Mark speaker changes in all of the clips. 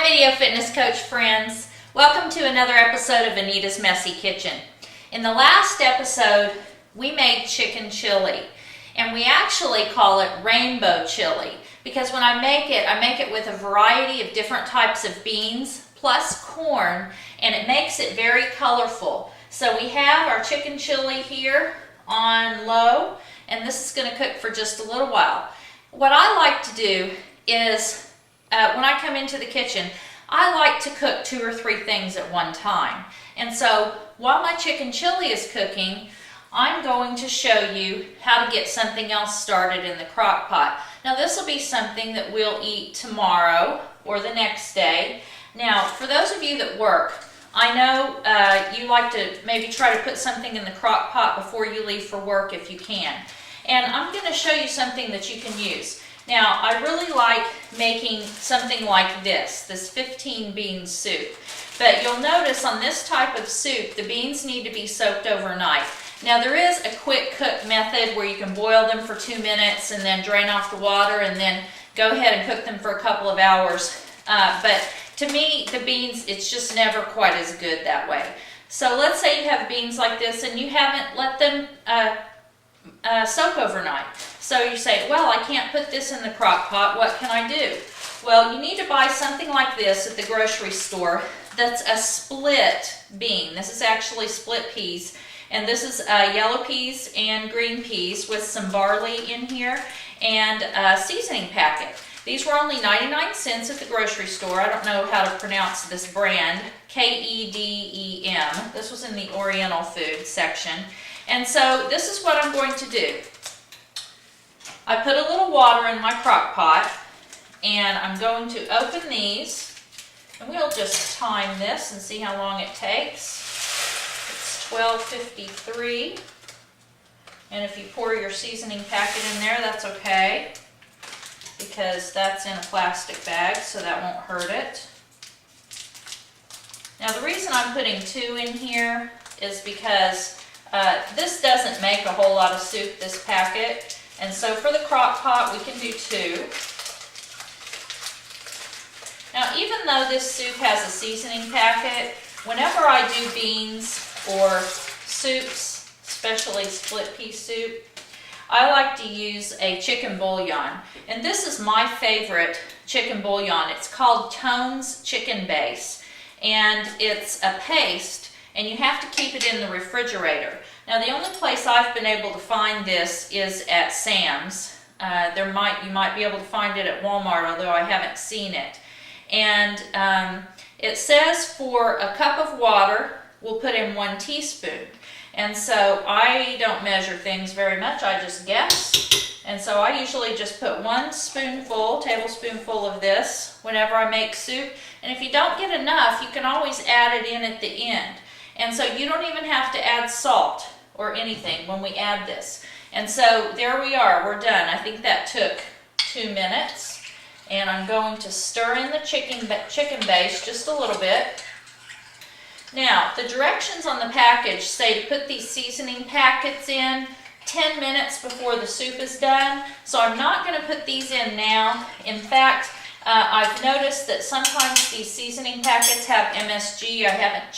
Speaker 1: Video Fitness Coach friends. Welcome to another episode of Anita's Messy Kitchen. In the last episode, we made chicken chili, and we actually call it rainbow chili because when I make it with a variety of different types of beans plus corn, and it makes it very colorful. So we have our chicken chili here on low, and this is going to cook for just a little while. What I like to do is when I come into the kitchen, I like to cook 2 or 3 things at one time. And so while my chicken chili is cooking, I'm going to show you how to get something else started in the crock pot. Now this will be something that we'll eat tomorrow or the next day. Now for those of you that work, I know you like to maybe try to put something in the crock pot before you leave for work if you can. And I'm going to show you something that you can use. Now, I really like making something like this 15 bean soup. But you'll notice on this type of soup, the beans need to be soaked overnight. Now, there is a quick cook method where you can boil them for 2 minutes and then drain off the water and then go ahead and cook them for a couple of hours. But to me, the beans, it's just never quite as good that way. So let's say you have beans like this and you haven't let them soak overnight. So you say, well, I can't put this in the crock pot. What can I do? Well, you need to buy something like this at the grocery store that's a split bean. This is actually split peas. And this is yellow peas and green peas with some barley in here and a seasoning packet. These were only 99 cents at the grocery store. I don't know how to pronounce this brand. K-E-D-E-M. This was in the Oriental food section. And so this is what I'm going to do. I put a little water in my crock pot, and I'm going to open these, and we'll just time this and see how long it takes. It's 12:53, and if you pour your seasoning packet in there, that's okay, because that's in a plastic bag, so that won't hurt it. Now the reason I'm putting 2 in here is because this doesn't make a whole lot of soup, this packet. And so for the crock pot, we can do 2. Now, even though this soup has a seasoning packet, whenever I do beans or soups, especially split pea soup, I like to use a chicken bouillon. And this is my favorite chicken bouillon. It's called Tone's Chicken Base. And it's a paste, and you have to keep it in the refrigerator. Now the only place I've been able to find this is at Sam's. You might be able to find it at Walmart, although I haven't seen it. And it says for a cup of water, we'll put in 1 teaspoon. And so I don't measure things very much, I just guess. And so I usually just put 1 tablespoonful of this whenever I make soup. And if you don't get enough, you can always add it in at the end. And so you don't even have to add salt or anything when we add this. And so there we are, we're done. I think that took 2 minutes. And I'm going to stir in the chicken base just a little bit. Now, the directions on the package say to put these seasoning packets in 10 minutes before the soup is done. So I'm not going to put these in now. In fact, I've noticed that sometimes these seasoning packets have MSG. I haven't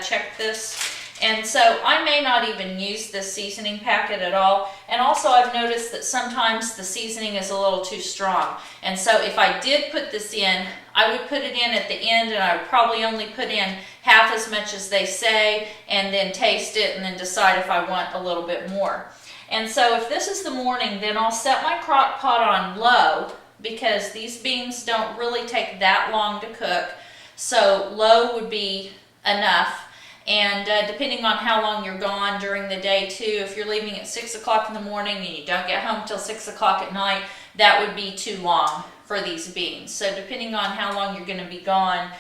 Speaker 1: checked this. And so I may not even use this seasoning packet at all. And also I've noticed that sometimes the seasoning is a little too strong. And so if I did put this in, I would put it in at the end, and I would probably only put in half as much as they say, and then taste it and then decide if I want a little bit more. And so if this is the morning, then I'll set my crock pot on low, because these beans don't really take that long to cook. So low would be enough. And depending on how long you're gone during the day too, if you're leaving at 6 o'clock in the morning and you don't get home till 6 o'clock at night, that would be too long for these beans. So depending on how long you're going to be gone,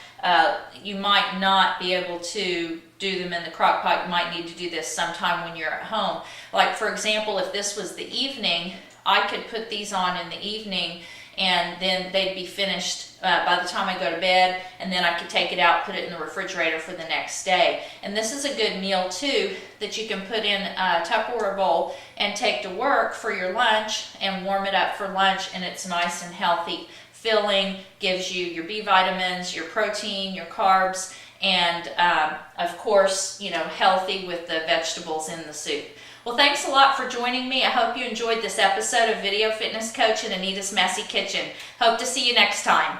Speaker 1: you might not be able to do them in the crock pot. You might need to do this sometime when you're at home. Like for example, if this was the evening, I could put these on in the evening and then they'd be finished by the time I go to bed, and then I could take it out, put it in the refrigerator for the next day. And this is a good meal too that you can put in a Tupperware bowl and take to work for your lunch and warm it up for lunch, and it's nice and healthy. Filling, gives you your B vitamins, your protein, your carbs, and of course, healthy with the vegetables in the soup. Well, thanks a lot for joining me. I hope you enjoyed this episode of Video Fitness Coach in Anita's Messy Kitchen. Hope to see you next time.